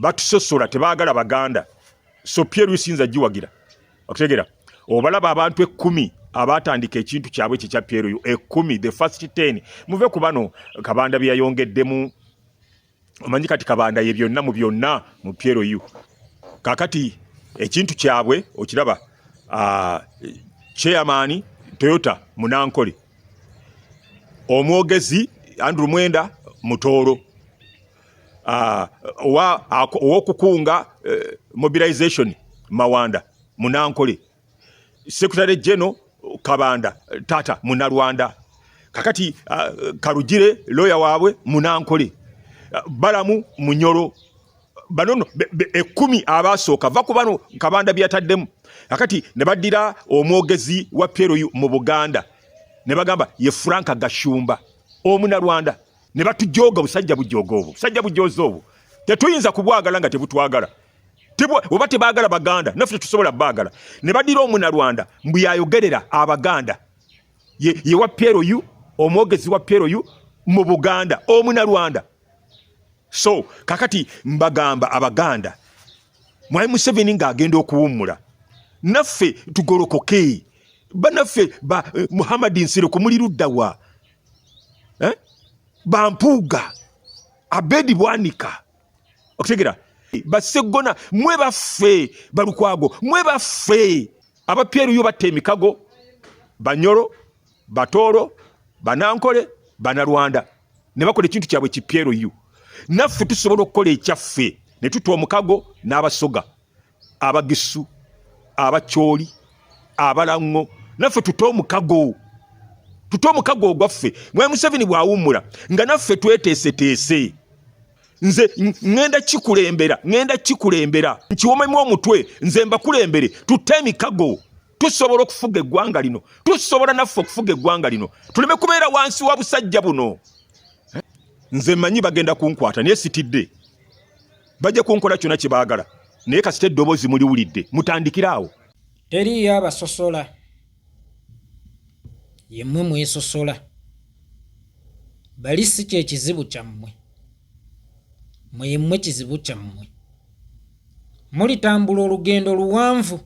batusosola tebaagala baganda so Pierre Yusinza giwagira okutegera obalaba abantu 10 abatandika ekintu kyabwe ekya Pierre yu 10 the first 10 muve ku bano Kabanda byayongeddemu omanyi kati Kabanda ye byonna mu Pierre yu kakati ekintu kyabwe okiraba chairman Toyota Munankole omwogezi Andrew Mwenda Mutoro owokukunga mobilization Mawanda Munankole Secretary General Kabanda Tata Munarwanda kakati Karugire lawyer waabwe Munankole Balamu Munyoro banono 10 abasooka va ku bano Kabanda byataddemu kakati ne baddira omwogezi wa Pierre yu mu Buganda ne bagamba ye Franka Gashumba Omunarwanda ne batujoga busajja bujozo obwo tetuyinza kubwagala nga tebutwagala oba tebaagala baganda naffe tusobola baagala ne badira Omunarwanda mbu yayogerera abaganda ye wa Pierre yu omwogezi wa Pierre yu mu Buganda Omunarwanda so kakati mbagamba abaganda Mwai Museveni ng'agenda okuwummula naffe tugolokoke banaffe ba Muhammad Nsiro kumuliruddawa Bampuga Abedi Bwanika okutegera basegona mwe baffe balukwago mwe baffe aba Pierre yu batte emikago Banyoro Batoro Banankole Banarwanda ne bakola ekintu kyabwe ki Pierre yu naffe tusobola okukola ekyaffe ne tutwa omukago n'abasoga abagisu abacyoli abalango naffe tutwa omukago gwaffe Mwai Museveni bwawummula nga naffe tweteeseteese nze ngenda kikulembera nkiwomemu omutwe nze mbakulembere tutte emikago tusobola okufuga eggwanga lino tusobola naffe okufuga eggwanga lino tuleme kubeera wansi wa busajja buno nze manyi bagenda kunkwata naye sitidde bajja kunkola kyonna kye baagala naye kasita eddoboozi muliwulidde mutandikiraawo teriyo abasosola yemmwe mwesosola bali si kye kizibu kyammwe mwemmwe kizibu kyammwe mulitambula olugendo luwanvu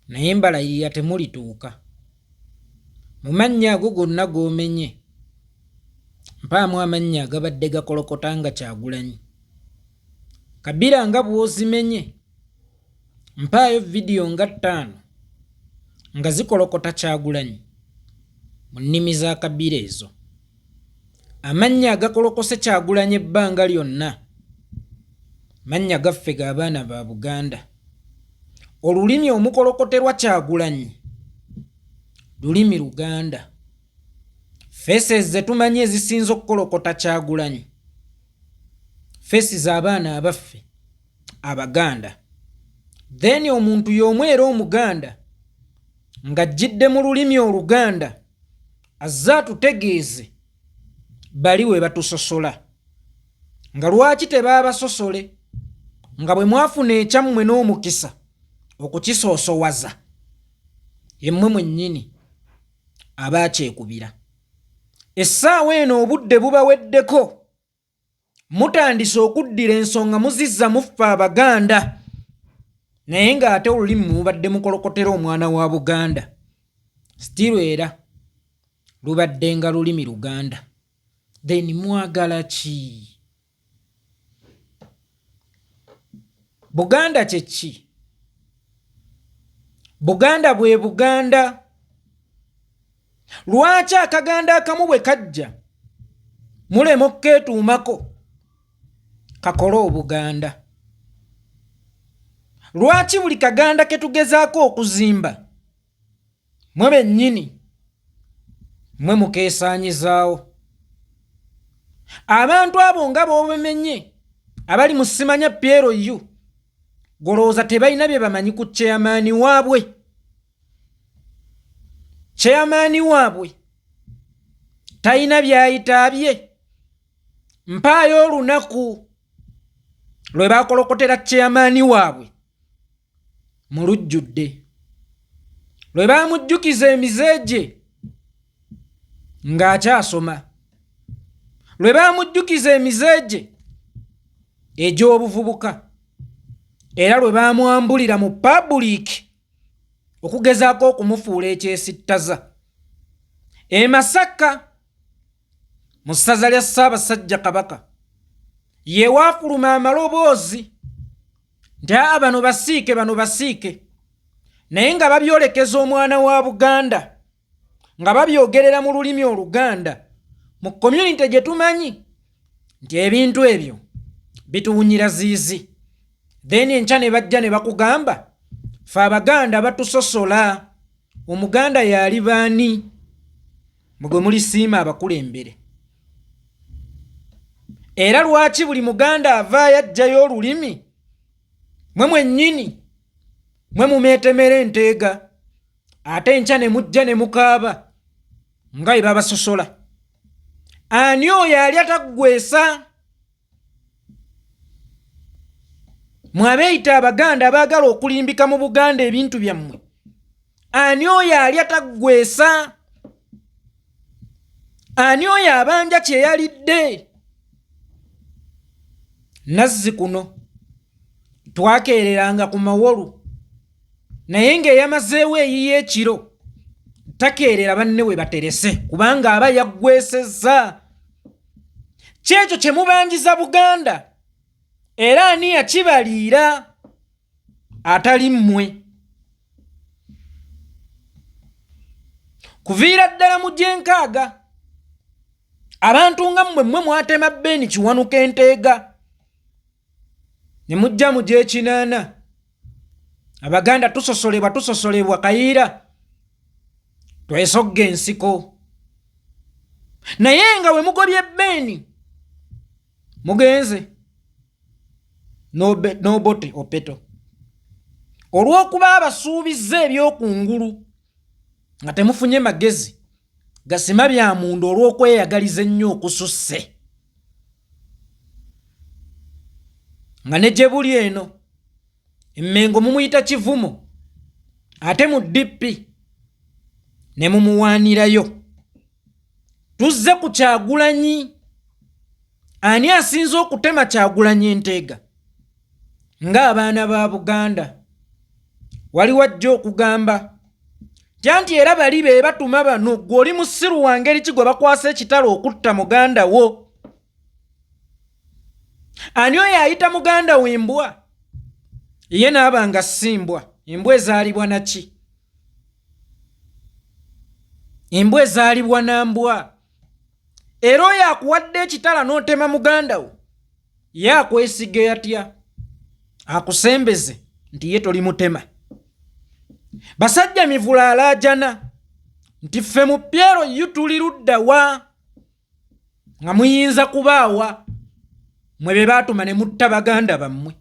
naye mbalayirira temulituuka mu mannya ago gonna g'omenye mpaamu amannya agabadde gakolokota nga Kyagulanyi Kabira nga bw'ozimenye mpaayo vidiyo nga 5 nga zikolokota Kyagulanyi mu nnimi za Kabira ezo amannya agakolokose Kyagulanyi ebbanga lyonna mannya gaffe g'abaana ba Buganda olulimi omukolokoterwa Kyagulanyi lulimi Luganda faces ze tumanyi ezisinza okukolokota Kyagulanyi faces abaana abaffe Abaganda then omuntu y'omu era Omuganda ng'ajjidde mu lulimi Oluganda azze atutegeeze bali we batusosola nga lwaki tebaabasosole nga bwe mwafuna ekyammwe n'omukisa okukisoosowaza yemmwe mwennyini abaakyekubira essaawa eno obudde bubaweddeko mutandise okuddira ensonga muzizza muffe Abaganda naye ng'ate olulimi mubadde mukolokotera omwana wa Buganda still era lubadde nga lulimi Luganda then mwagala ki Buganda kye ki Buganda bwe Buganda lwaki akaganda akamu bwe kajja mulema okkeetuumako kakole Obuganda lwaki buli kaganda ke tugezaako okuzimba mwe bennyini mwe mukeesaanyizaawo abantu abo nga b'obemenye abali mu simanya Pierre yu golowooza tebalina bye bamanyi ku chairman waabwe talina byayitaabye mpaayo olunaku lwe baakolokotera chairman waabwe mu lujjudde lwe baamujjukiza emizeegye ng'akyasoma lwe baamujjukiza emizeegye egy'obuvubuka era lwe baamwambulira mu public okugezaako okumufuula ekyesittaza. E Masaka mu ssaza lya Ssaabasajja Kabaka ye waafuluma amaloboozi nti bano basiike naye nga babyolekeza omwana wa Buganda nga babyogerera mu lulimi Oluganda mu community gye tumanyi nti ebintu ebyo bituwunyira ziizi. Then enkya ne bajja ne bakugamba fe Abaganda batusosola, Omuganda yali baani? Mugwe mulisiima abakulembere. Era lwaki buli Muganda avaayo ajjayo olulimi mwe mwennyini mwe mumeetemera enteega ate enkya ne mujja ne mukaaba nga bwe babasosola? Ani oyo ali ataggwesa? Mwabeeyita Abaganda abaagala okulimbika mu Buganda ebintu byammwe. Ani oyo ali ataggwesa? Ani oyo abanja kyeyalidde? Nazzi kuno twakeereranga ku mawolu naye ng'eyamazeewo eyiyo ekiro takeerera banne we baterese kubanga aba yaggwesezza. Kyekyo kye mubanjiza Buganda era ani yakibaliira atali mmwe? Kuviira ddala mu Gyenkaaga abantu nga mmwe mwatema Beni Kiwanuka enteega ne mujja mu Gyekinaana. Abaganda tusosolebwa Kayiira twesogga ensiko naye nga we mugobye Beni mugenze n'obote opeto olw'okuba abasuubizza ebyokungulu nga temufunye magezi gasima bya munda olw'okweyagaliza ennyo okususse. Nga ne gye buli eno Emmengo mumuyita Kivumo ate mu DP ne mumuwaanirayo. Tuzze ku Kyagulanyi. Ani asinze okutema Kyagulanyi enteega? Ng'abaana ba Buganda wali wajja okugamba nti era bali be batuma bano gwe oli musiru wa ngeri ki gwe bakwasa ekitalo okutta muganda wo. Ani oyo ayita muganda we embwa? Ye n'abanga simbwa. Embwa ezaalibwa na ki? Embwa ezaalibwa na mbwa. Era oyo akuwadde ekitala n'otema muganda wo ye akwesige atya? Akusembeze nti ye tolimutema. Basajja mivula alaajana nti ffe mu Pyero yu tuli ludda wa nga muyinza kubaawa mwe be baatuma ne mutta Baganda bammwe.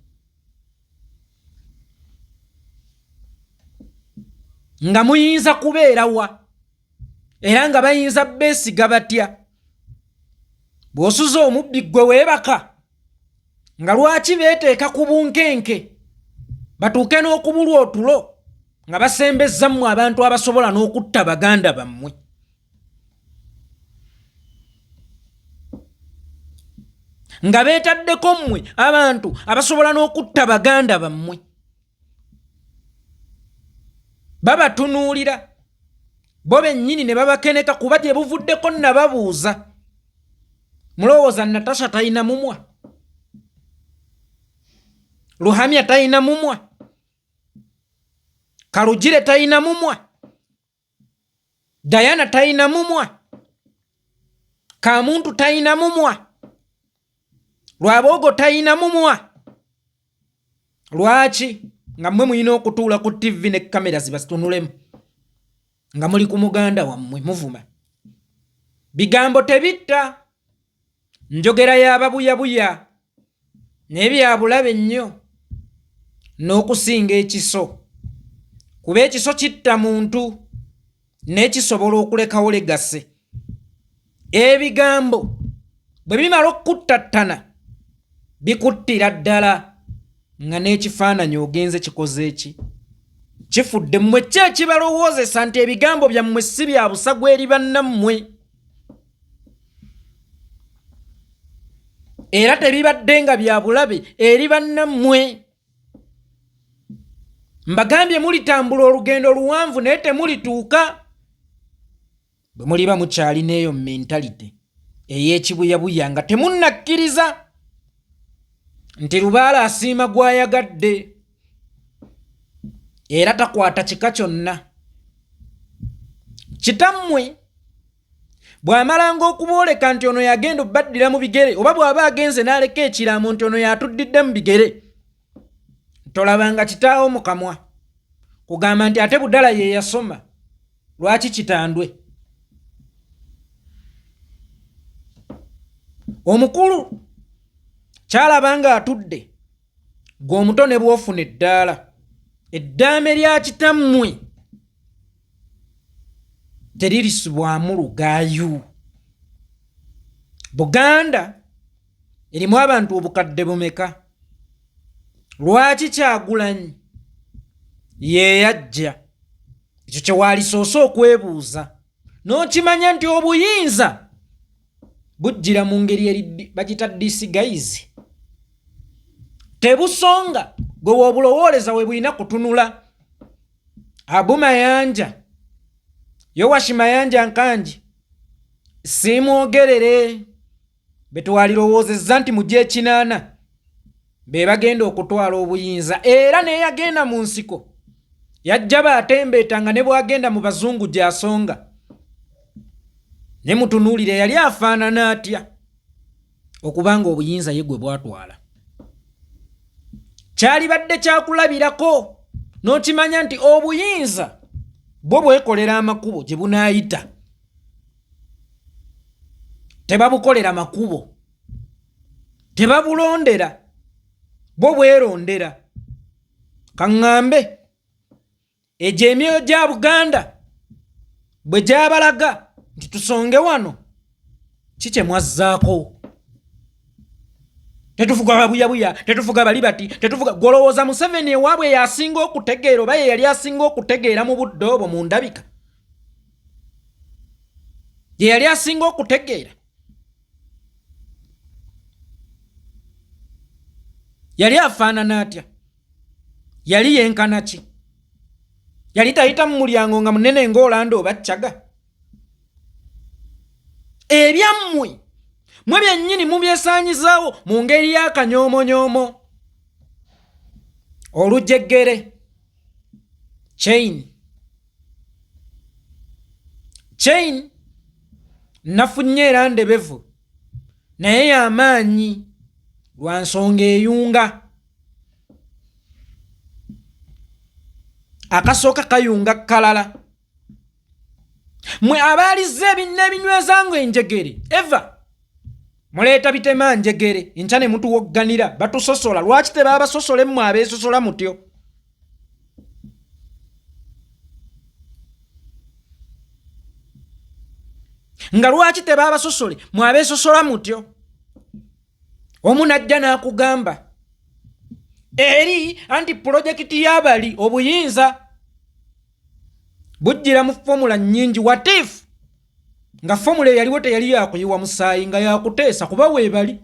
Nga muyinza kubeera wa era nga bayinza beesiga batya? Bw'osuza omubbi ggwe weebaka nga lwaki beeteeka ku bunkenke batuuke n'okubulwa otulo nga basembezza mmwe abantu abasobola n'okutta Baganda bammwe. Nga beetaddeko mmwe abantu abasobola n'okutta Baganda bammwe. Babatunuulira bo bennyini ne babakeneka kuba gye buvuddeko nababuuza. Mulowooza Natasha talina mumwa? Luhamya talina mumwa? Kalugire talina mumwa? Diana talina mumwa? Kamuntu talina mumwa? Lwabogo talina mumwa? Lwaki nga mmwe muyina okutuula ku TV ne kamera zibatunulemu nga muli ku muganda wammwe muvuma? Bigambo tebitta. Njogera y'ababuyabuya n'ebyabulabe nnyo n'okusinga ekiso. Kuba ekiso kitta muntu n'ekisobola okulekawo legase. Ebigambo bwe bimala okuttattana bikuttira ddala nga n'ekifaananyi ogenze kikoze eki? Kifudde mmwe ki ekibalowoozesa nti ebigambo byammwe si bya busagwa eri bannammwe? era tebibadde nga bya bulabe eri bannammwe. Mbagambye mulitambula olugendo luwanvu naye temulituuka. Bwe muliba mukyalina eyo mentality ey'ekibuyabuya nga temunnakkiriza nti Lubaale asiima gw'ayagadde era takwata kika kyonna. Kitammwe bw'amalanga okubooleka nti ono yagenda obbaddira mu bigere oba bw'aba agenze n'aleka ekiraamo nti ono yatuddidde mu bigere, tolabanga kitaawo mu kamwa kugamba nti ate Budala ye yasoma, lwaki kitandwe? Omukulu kyalabanga atudde gwe omuto ne bw'ofuna eddaala. Eddaame lya kitammwe teririsibwamu lugaayu. Buganda erimu abantu obukadde bumeka? Lwaki Kyagulanyi ye yajja? Ekyo kye waalisoose okwebuuza n'okimanya nti obuyinza bujjira mu ngeri eri bagita disguise. Tebusonga gwe wobulowooleza we bulina kutunula. Abu Mayanja, Yowashi Mayanja Nkanji, simwogerere be twalirowoozezza nti mu gy'ekinaana be bagenda okutwala obuyinza, era naye yagenda mu nsiko yajja baatembeetanga ne bwagenda mu bazungu gy'asonga. Ne mutunuulire yali afaanana atya okubanga obuyinza ye gwe bwatwala. Kyalibadde kyakulabirako n'okimanya nti obuyinza bwo bwekolera amakubo gye bunaayita. Tebabukolera makubo, tebabulondera, bwo bwerondera. Kaŋŋambe egyo emyoyo gya Buganda bwe gyabalaga nti tusonge wano, kikye mwazzaako? Tetufuga babuyabuya, tetufuga bali bati, tetufuga. Golowooza Museveni ewaabwe yasinga okutegeera oba ye yali asinga okutegeera mu budde obwo mu ndabika? Ye yali asinga okutegeera? Yali afaanana atya? Yali yenkana ki? Yali tayita mu mulyango nga munene ng'Olando oba Kyaga? Ebyammwe mwe byennyini mubyesaanyizaawo mu ngeri y'akanyoomonyoomo. Olujegere chain nafunye era ndebevu naye y'amaanyi lwa nsonga eyunga. Akasooka kayunga kalala. Mwe abaalizza n'ebinyweza ngo enjegere eva muleeta bitema njegere enkya ne mutuwogganira batusosola. Lwaki tebaabasosole mmwe abeesosola mutyo? Nga lwaki tebaabasosole mmwe abeesosola mutyo? Omu najja n'akugamba eri anti pulojekiti y'abali obuyinza bujjira mu fomula nnyingi. Watifu nga fomula yaliwo teyali yakuyiwa musaayi nga yakuteesa kuba weebali.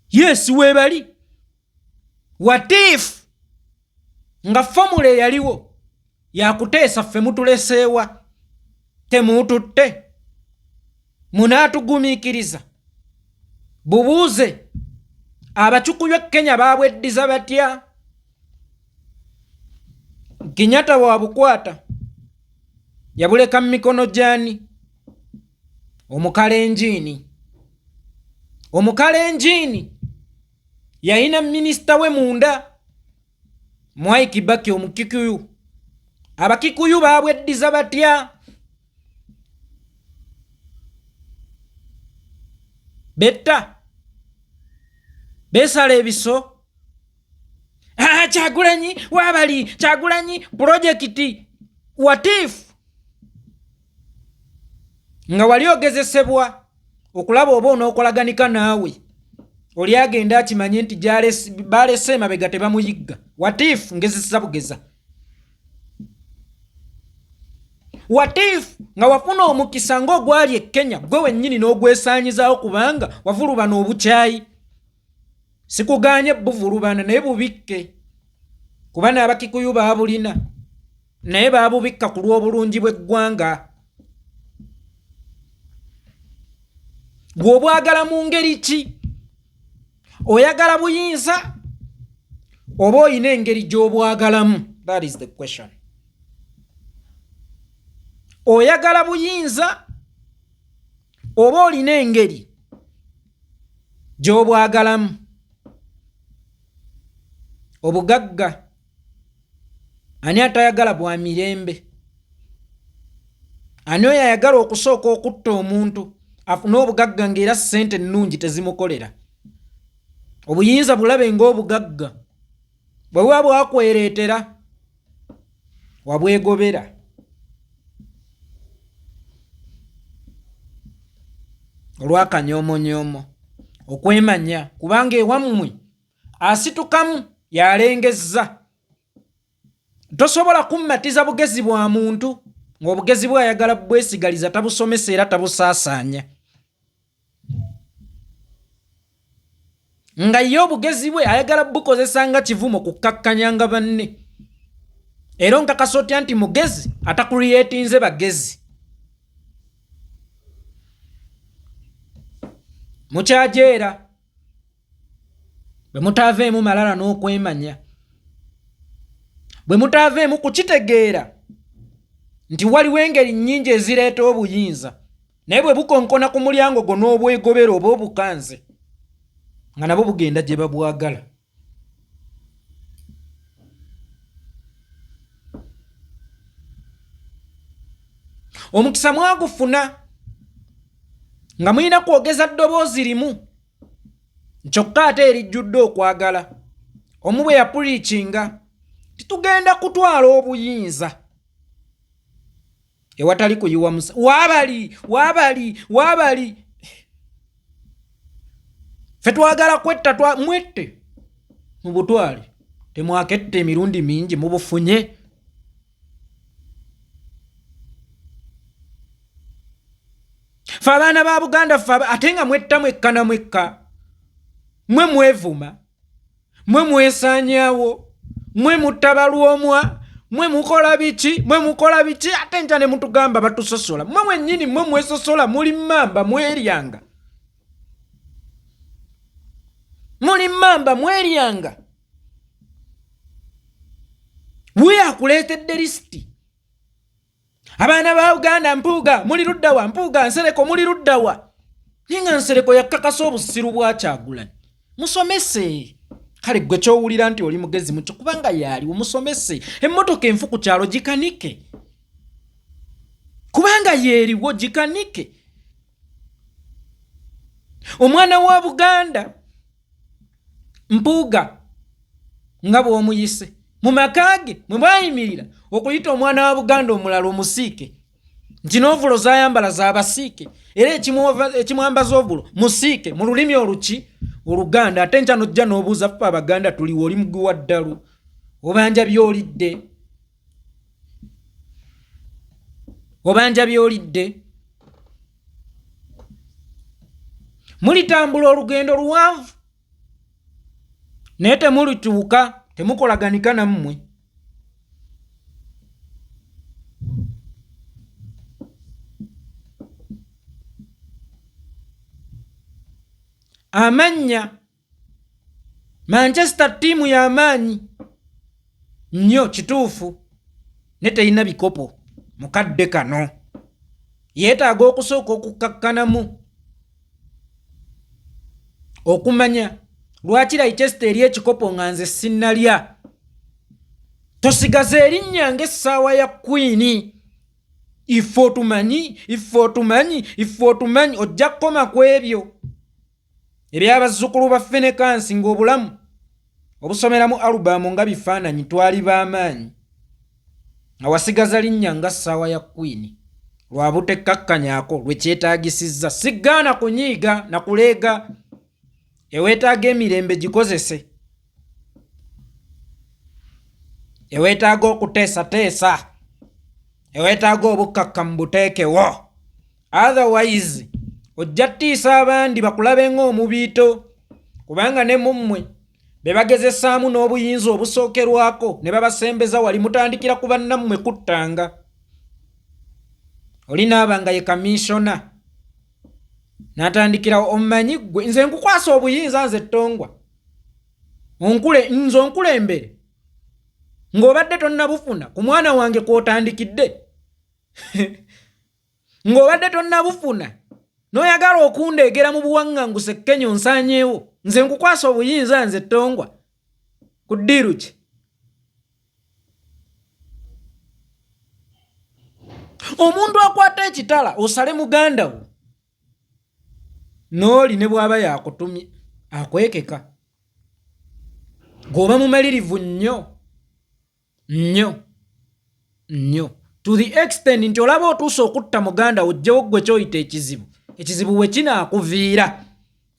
Yes, weebali. Watifu nga fomula yaliwo yakuteesa ffe mutuleseewa temututte munaatugumiikiriza. Bubuuze abacukuyu Kenya baabweddiza batya? Kenyatta bwabukwata yabuleka mu mikono gy'ani? Omukalenjini. Omukalenjini yalina minisita we munda Mwai Kibaki Omukikuyu. Abakikuyu baabweddiza batya? Betta besala ebiso. Kyagulanyi wabali, Kyagulanyi projekiti. Watifu nga wali ogezesebwa okulaba oba onookolaganika naawe oli agenda akimanye nti balese emabega tebamuyigga. Watifu ngezesa bugeza. What if nga wafuna omukisa ng'ogwali e Kenya gwe wennyini n'ogwesaanyizaawo kubanga wavulubana obukyayi? Sikuganye buvulubana naye bubikke, kuba n'Abakikuyu baabulina naye baabubikka ku lw'obulungi bw'eggwanga. Gwe obwagala mu ngeri ki? Oyagala buyinza oba oyina engeri gy'obwagalamu? That is the question. Oyagala buyinza oba olina engeri gy'obwagalamu? Obugagga ani atayagala bwa mirembe? Ani oyo ayagala okusooka okutta omuntu afune obugagga ng'era ssente nnungi tezimukolera? Obuyinza bulabe ng'obugagga bwe buba bwakwereetera wabwegobera. Olw'akanyoomonyomo, okwemanya, kubanga ewammwe asitukamu yalengezza. Tosobola kummatiza bugezi bwa muntu ng'obugezi bwe ayagala bwesigaliza tabusomesa era tabusaasaanya. Nga ye obugezi bwe ayagala bukozesa nga kivumo kukkakkanyanga banne. Era nkakasa otya nti mugezi atakuliyetinze bagezi. Mukyajeera bwe mutaaveemu malala n'okwemanya, bwe mutaaveemu kukitegeera nti waliwo engeri nnyingi ezireeta obuyinza, naye bwe bukonkona ku mulyango gwo n'obwegobera oba obukanze nga nabo bugenda gye babwagala. Omukisa mwagufuna nga mulina kwogeza ddoboozi limu kyokka ate erijjudde okwagala. Omu bwe yapuliikinga titugenda kutwala obuyinza ewatali kuyiwa musa. Waabali ffe twagala kwetta mwette mu butwale, temwakette emirundi mingi mubufunye. Ffe abaana ba Buganda ffe ate nga mwetta mwekka na mwekka, mwe mwevuma, mwe mwesaanyaawo, mwe mutabalwomwa, mwe mukola biki ate nja ne mutugamba batusosola. Mwe mwennyini mwe mwesosola, muli mmamba mweryanga. Wuyakuleetedde lisiti. Abaana ba Uganda Mpuuga muli luddawa, Mpuuga Nsereko muli luddawa. Ninga Nsereko yakakasa obusiru bwa Kyagulanyi. Musomese. Kale gwe kyowulira nti oli mugezi mucho kubanga yali umusomese. Emmotoka enfu ku kyalo gikanike. Kubanga yeeriwo gikanike. Omwana wa Buganda Mpuuga nga bw'omuyise mu makage mwe bayimirira okuyita omwana wa Buganda omulala omusiike nti n'ovulo zayambala z'abasiike era ekimwambaza ovulo musiike mu lulimi oluki? Oluganda. Ate nkya nojja n'obuuza ffe Abaganda tuliwo oli mugwi wa ddalu obanja by'olidde. Mulitambula olugendo luwanvu naye temulituuka, temukolaganika nammwe. Amanya Manchester tiimu y'amaanyi nnyo kituufu ne teyina bikopo mukadde kano, yeetaaga okusooka okukkakkanamu okumanya lwaki Leicester eri ekikopo nga nze sinnalya. Tosigaze erinnya ng'essaawa ya Queen. Iffe otumanyi ojja kukoma ku ebyo eby'abazzukulu ba Fenekansi ng'obulamu obusomera mu alubamu nga bifaananyi twali b'amaanyi nga wasigaza linnya nga ssaawa ya Queen lwa butekkakkanyaako lwe kyetaagisizza. Sigaana kunyiiga na kuleega, eweetaaga emirembe gikozese, eweetaaga okuteesateesa, ewetaaga obukkakkamu buteekewo. Otherwise ojja ttiisa abandi bakulabe ng'omubiito, kubanga ne mummwe be bagezesaamu n'obuyinza obusookerwako ne babasembeza wali mutandikira ku bannammwe kuttanga. Oli naaba nga ye kamisona n'atandikira omumanyi ggwe nze nkukwasa obuyinza nze Ttongwa nze onkulembere ng'obadde tonnabufuna ku mwana wange kw'otandikidde ng'obadde tonnabufuna n'oyagala okundeegera mu buwaŋŋanguse Kenya onsaanyeewo, nze nkukwasa obuyinza nze Ttongwa ku ddiiru ki? Omuntu akwata ekitala osale muganda wo n'oli ne bw'aba yakutumye akwekeka, g'oba mumalirivu nnyo to the extent nti olaba otuusa okutta muganda ojjewo ggwe kyoyita ekizibu we kinaakuviira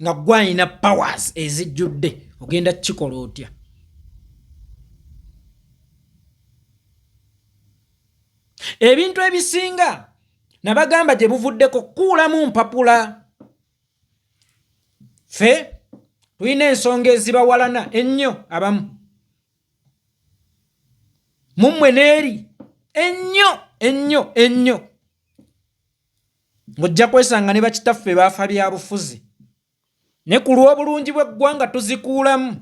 nga ggwe alina powers ezijjudde, ogenda kukikola otya? Ebintu ebisinga nabagamba gye buvuddeko kuulamu mpapula. Ffe tulina ensonga ezibawalana ennyo abamu, mummwe n'eri ennyo. Ng'ojja kwesanga ne bakitaffe baafa bya bufuzi, ne ku lw'obulungi bw'eggwanga tuzikuulamu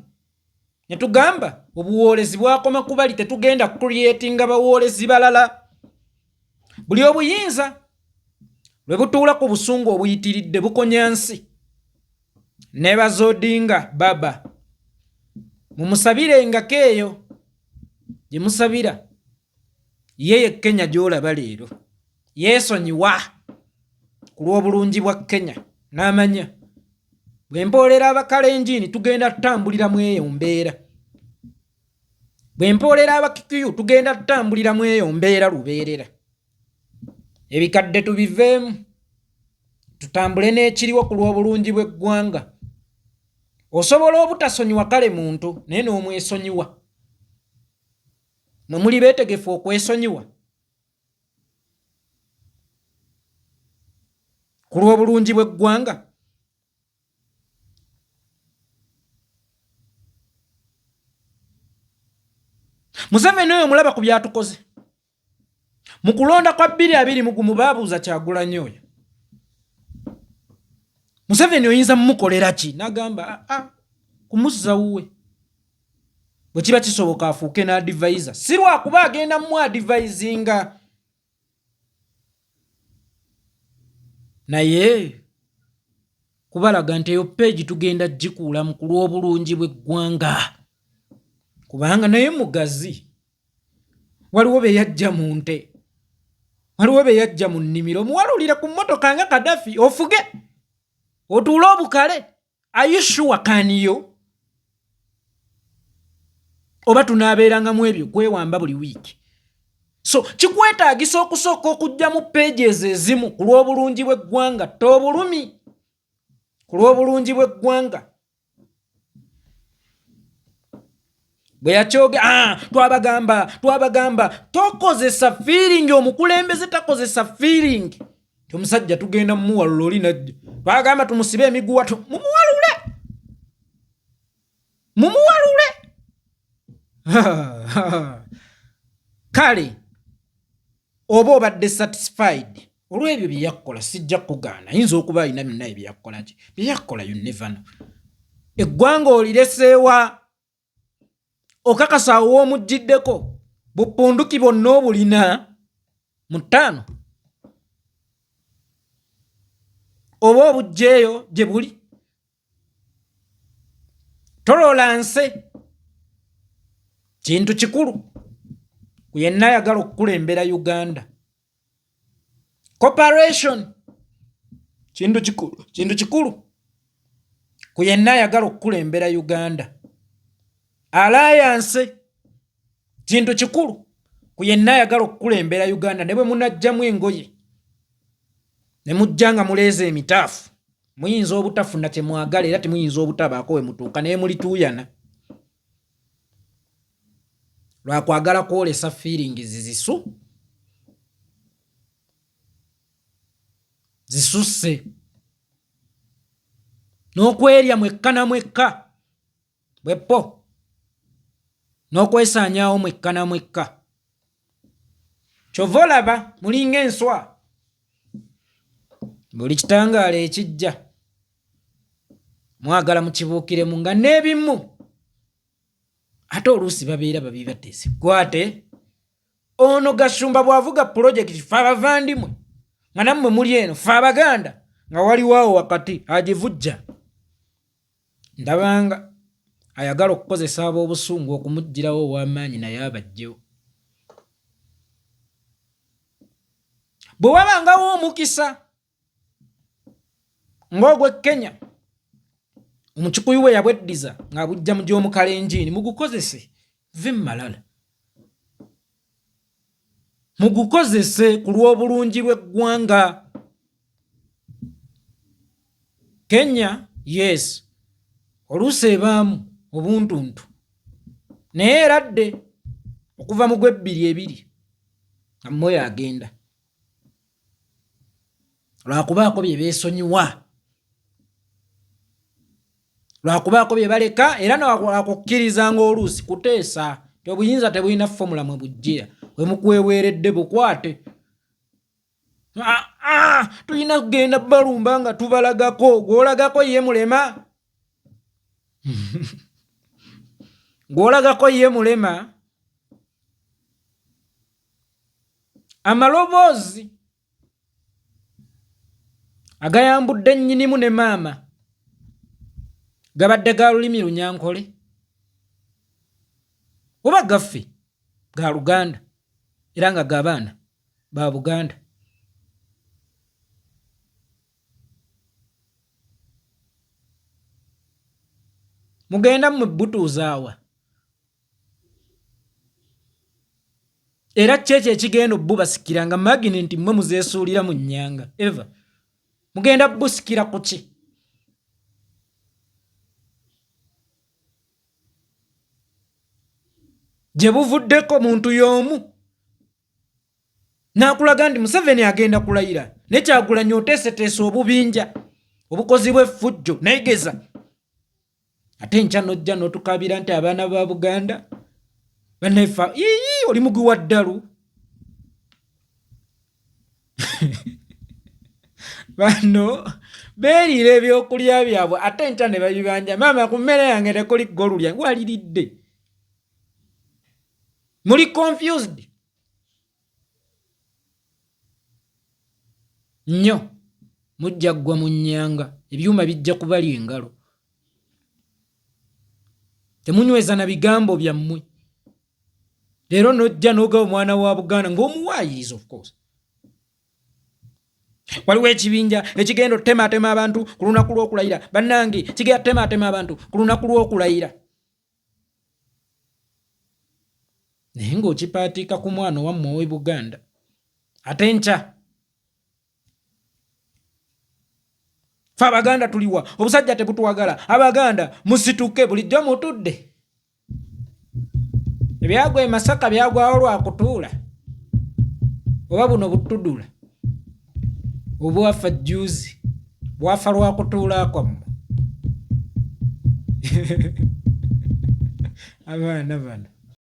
ne tugamba obuwoolezi bwakoma ku bali, tetugenda creatinga bawoolezi balala. Buli obuyinza lwe butuula ku busungu obuyitiridde bukonya nsi. Nebaza Odinga baba, mumusabirenga eyo gye musabira, ye Kenya gy'olaba leero yeesonyiwa ku lw'obulungi bwa Kenya, n'amanya bwe mpoolera Abakalenjini tugenda tutambulira mu eyo mbeera, bwe mpoolera Abakikuyu tugenda tutambulira mu eyo mbeera lubeerera. Ebikadde tubiveemu tutambule n'ekiriwo ku lw'obulungi bw'eggwanga. Osobola obutasonyiwa kale muntu naye n'omwesonyiwa. Mwe muli beetegefu okwesonyiwa ku lw'obulungi bw'eggwanga? Museveni oyo mulaba ku byatukoze mu kulonda kwa 2020 baabuuza Kyagulanyi oyo, Museveni oyinza mumukolera ki? N'agamba kumuzza wuwe bwe kiba kisoboka afuuke n'advisor, si lwakuba agenda mu advisinga, naye kubalaga nti eyo peegi tugenda gikuulamu ku lw'obulungi bw'eggwanga, kubanga naye mugazi. Waliwo be yajja mu nte, waliwo be yajja mu nnimiro, omuwalulire ku mmotoka nga Kadafi ofuge otuule obukale. Are you sure kaniyo? Oba tunaabeeranga mu ebyo kwewamba buli wiiki? So kikwetaagisa okusooka okujja mu pages ezimu ku lw'obulungi bw'eggwanga, toobulumi ku lw'obulungi bw'eggwanga. Bwe yakyoge twabagamba tokozesa feeling, omukulembeze takozesa feeling. Omusajja tugenda mumuwalula oli najja, twagamba tumusibe emiguwa mumuwalule. Kale oba obadde satisfied olw'ebyo bye yakkola, sijja kugaana. Ayinza okuba alina byonna bye yakkola ki bye yakkola, you never know. Eggwanga olireseewa, okakasa awo omuggiddeko bupunduki bonna obulina mu 5 oba obugjeeyo gye buli. Tolerance kintu kikulu ku yenna ayagala okukulembera Uganda. Cooperation kintu kikulu ku yenna ayagala okukulembera Uganda. Alliance kintu kikulu ku yenna ayagala okukulembera Uganda. Ne bwe munajjamu engoye ne mujjanga muleeza emitaafu, muyinza obutafuna kye mwagala era temuyinza obutabaako we mutuuka naye mulituuyana lwakwagala kwolesa feelings zizisu zisusse n'okwerya mwekka na mwekka bwepo n'okwesaanyaawo mwekka na mwekka kyova olaba mulinga enswa buli kitangaala ekijja mwagala mukibuukiremu nga n'ebimu ate oluusi babeera babi bateese gwate ono Gashumba bw'avuga pulojekiti fe abavandimwe nga nammwe muli eno fe Abaganda nga waliwo wakati agivujja ndabanga ayagala okukozesa ab'obusungu okumuggyirawo ow'amaanyi naye abajjewo bwe wabangawo omukisa ng'ogw'e Kenya omukikuyu we yabweddiza ng'abujja mu gy'omukalenjiini mugukozese ve malala mugukozese ku lw'obulungi bw'eggwanga. Kenya yes oluusi ebaamu obuntuntu naye eradde okuva mu gw'ebbiri nga mmoyo agenda lwakubaako bye beesonyiwa lwakubaako bye baleka era nawakukkirizanga oluusi kuteesa ti obuyinza tebulina fomula mwe bujjira we mukweweeredde bukwate tulina kugenda balumba nga tubalagako gw'olagako ye mulema gw'olagako ye mulema amaloboozi agayambudde nnyinimu ne maama gabadde ga lulimi Lunyankole oba gaffe ga Luganda era nga g'abaana ba Buganda. Mugenda mmwe butuuzaawa era kyekyo ekigenda obbubasikira nga magini nti mmwe muzeesuulira mu nnyanga eva mugenda busikira ku ki? Gye buvuddeko muntu y'omu n'akulaga nti Museveni agenda kulayira ne Kyagulanyi oteeseteese obubinja obukozi bw'effujjo neegeza ate nkya nojja n'otukabira nti abaana ba Buganda bannefa oli mugwi wa ddalu bano beeriira ebyokulya byabwe ate nkya ne babibanja maama ku mmere yange tekuli golulya waliridde muli confused nnyo mujja ggwa mu nnyanga ebyuma bijja kubalya engalo temunyweza na bigambo byammwe leero nojja n'oga omwana wa Buganda ng'omuwaayiriza of course waliwo ekibinja ekigenda ottematema abantu ku lunaku lw'okulayira bannange kigenda tematema abantu ku lunaku lw'okulayira naye ng'okipaatiika ku mwana wammwe ow'e Buganda ate nkya fe Abaganda tuliwa obusajja tebutuwagala Abaganda musituke bulijjo mutudde ebyagwa e Masaka byagwawo lwakutuula oba buno butudula obwafa juzi bwafa lwakutuula kwammwe abaana bano